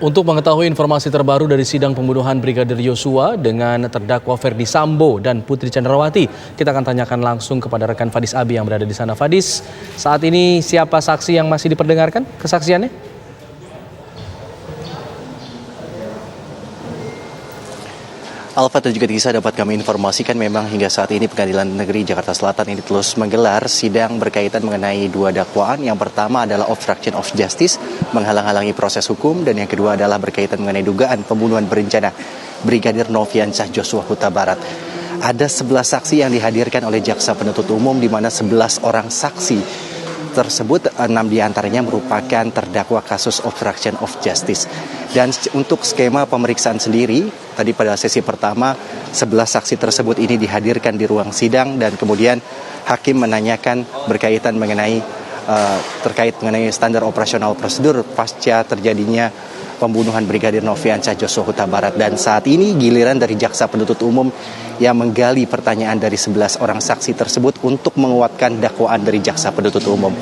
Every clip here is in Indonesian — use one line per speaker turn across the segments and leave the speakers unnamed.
Untuk mengetahui informasi terbaru dari sidang pembunuhan Brigadir Yosua dengan terdakwa Ferdy Sambo dan Putri Chandrawati, kita akan tanyakan langsung kepada rekan Fadis Abi yang berada di sana. Fadis, saat ini siapa saksi yang masih diperdengarkan kesaksiannya?
Alfa dan juga Tisa, dapat kami informasikan memang hingga saat ini Pengadilan Negeri Jakarta Selatan ini terus menggelar sidang berkaitan mengenai dua dakwaan. Yang pertama adalah obstruction of justice, menghalang-halangi proses hukum, dan yang kedua adalah berkaitan mengenai dugaan pembunuhan berencana Brigadir Nofriansyah Joshua Huta Barat. Ada 11 saksi yang dihadirkan oleh jaksa penuntut umum, di mana 11 orang saksi tersebut 6 diantaranya merupakan terdakwa kasus obstruction of justice. Dan untuk skema pemeriksaan sendiri, tadi pada sesi pertama 11 saksi tersebut ini dihadirkan di ruang sidang, dan kemudian hakim menanyakan berkaitan mengenai terkait mengenai standar operasional prosedur pasca terjadinya pembunuhan Brigadir Nofriansyah Joshua Huta Barat. Dan saat ini giliran dari jaksa penuntut umum yang menggali pertanyaan dari 11 orang saksi tersebut untuk menguatkan dakwaan dari jaksa penuntut umum.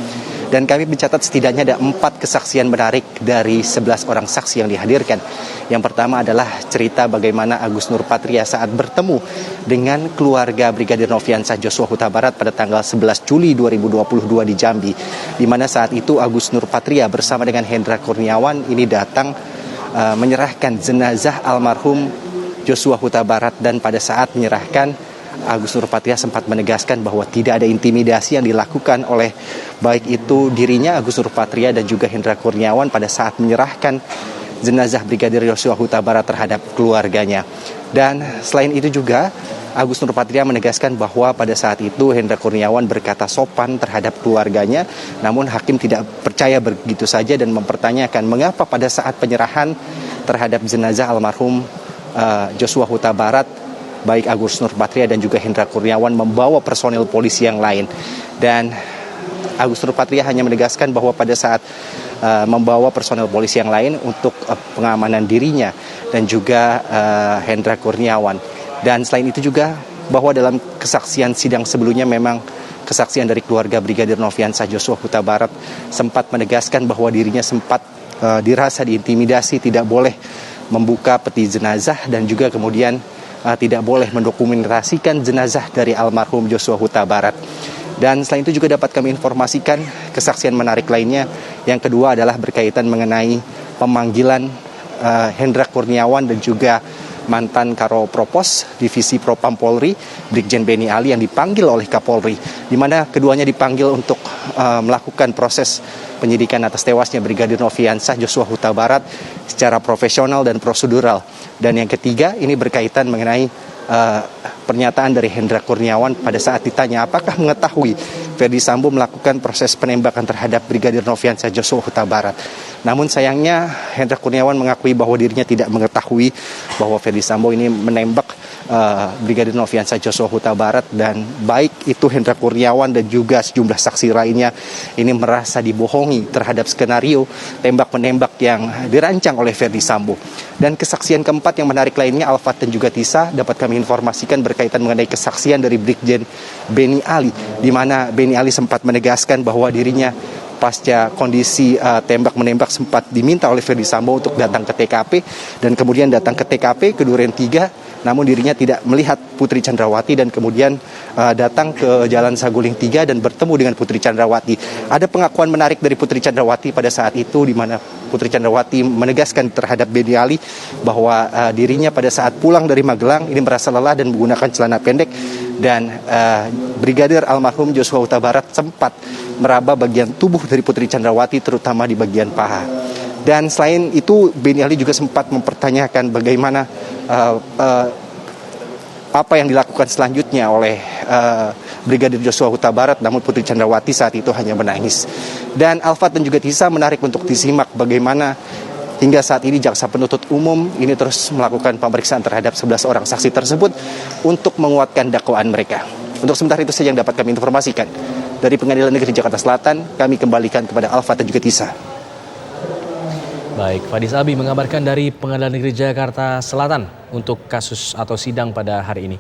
Dan kami mencatat setidaknya ada 4 kesaksian menarik dari 11 orang saksi yang dihadirkan. Yang pertama adalah cerita bagaimana Agus Nurpatria saat bertemu dengan keluarga Brigadir Nofriansyah Joshua Huta Barat pada tanggal 11 Juli 2022 di Jambi. Di mana saat itu Agus Nurpatria bersama dengan Hendra Kurniawan ini datang menyerahkan jenazah almarhum Joshua Huta Barat, dan pada saat menyerahkan Agus Nurpatria sempat menegaskan bahwa tidak ada intimidasi yang dilakukan oleh baik itu dirinya Agus Nurpatria dan juga Hendra Kurniawan pada saat menyerahkan jenazah Brigadir Joshua Huta Barat terhadap keluarganya. Dan selain itu juga Agus Nurpatria menegaskan bahwa pada saat itu Hendra Kurniawan berkata sopan terhadap keluarganya, namun hakim tidak percaya begitu saja dan mempertanyakan mengapa pada saat penyerahan terhadap jenazah almarhum Joshua Huta Barat, baik Agus Nurpatria dan juga Hendra Kurniawan membawa personil polisi yang lain. Dan Agus Nurpatria hanya menegaskan bahwa pada saat membawa personil polisi yang lain untuk pengamanan dirinya dan juga Hendra Kurniawan. Dan selain itu juga bahwa dalam kesaksian sidang sebelumnya memang kesaksian dari keluarga Brigadir Nofriansyah Joshua Huta Barat sempat menegaskan bahwa dirinya sempat dirasa diintimidasi, tidak boleh membuka peti jenazah dan juga kemudian tidak boleh mendokumentasikan jenazah dari almarhum Joshua Huta Barat. Dan selain itu juga dapat kami informasikan kesaksian menarik lainnya. Yang kedua adalah berkaitan mengenai pemanggilan Hendra Kurniawan dan juga mantan Karo Propos Divisi Propam Polri Brigjen Beni Ali yang dipanggil oleh Kapolri, di mana keduanya dipanggil untuk melakukan proses penyidikan atas tewasnya Brigadir Nofriansyah Joshua Huta Barat secara profesional dan prosedural. Dan yang ketiga ini berkaitan mengenai pernyataan dari Hendra Kurniawan pada saat ditanya apakah mengetahui Ferdy Sambo melakukan proses penembakan terhadap Brigadir Nofriansyah Joshua Huta Barat. Namun sayangnya Hendra Kurniawan mengakui bahwa dirinya tidak mengetahui bahwa Ferdy Sambo ini menembak Brigadir Nofriansyah Joshua Huta Barat, dan baik itu Hendra Kurniawan dan juga sejumlah saksi lainnya ini merasa dibohongi terhadap skenario tembak-menembak yang dirancang oleh Ferdy Sambo. Dan kesaksian keempat yang menarik lainnya, Alfat dan juga Tisa, dapat kami informasikan berkaitan mengenai kesaksian dari Brigjen Beni Ali, di mana Beni Ali sempat menegaskan bahwa dirinya pasca kondisi tembak-menembak sempat diminta oleh Ferdy Sambo untuk datang ke TKP, dan kemudian datang ke TKP ke Duren 3, namun dirinya tidak melihat Putri Chandrawati, dan kemudian datang ke Jalan Saguling 3 dan bertemu dengan Putri Chandrawati. Ada pengakuan menarik dari Putri Chandrawati pada saat itu, di mana Putri Chandrawati menegaskan terhadap Beni Ali bahwa dirinya pada saat pulang dari Magelang ini merasa lelah dan menggunakan celana pendek, dan Brigadir almarhum Joshua Huta Barat sempat meraba bagian tubuh dari Putri Chandrawati, terutama di bagian paha. Dan selain itu Beni Ali juga sempat mempertanyakan bagaimana apa yang dilakukan selanjutnya oleh Brigadir Joshua Huta Barat, namun Putri Chandrawati saat itu hanya menangis. Dan Alfat dan juga Tisa, menarik untuk disimak bagaimana hingga saat ini jaksa penuntut umum ini terus melakukan pemeriksaan terhadap 11 orang saksi tersebut untuk menguatkan dakwaan mereka. Untuk sementara itu saja yang dapat kami informasikan. Dari Pengadilan Negeri Jakarta Selatan, kami kembalikan kepada Alfat dan juga Tisa.
Baik, Fadis Abi mengabarkan dari Pengadilan Negeri Jakarta Selatan untuk kasus atau sidang pada hari ini.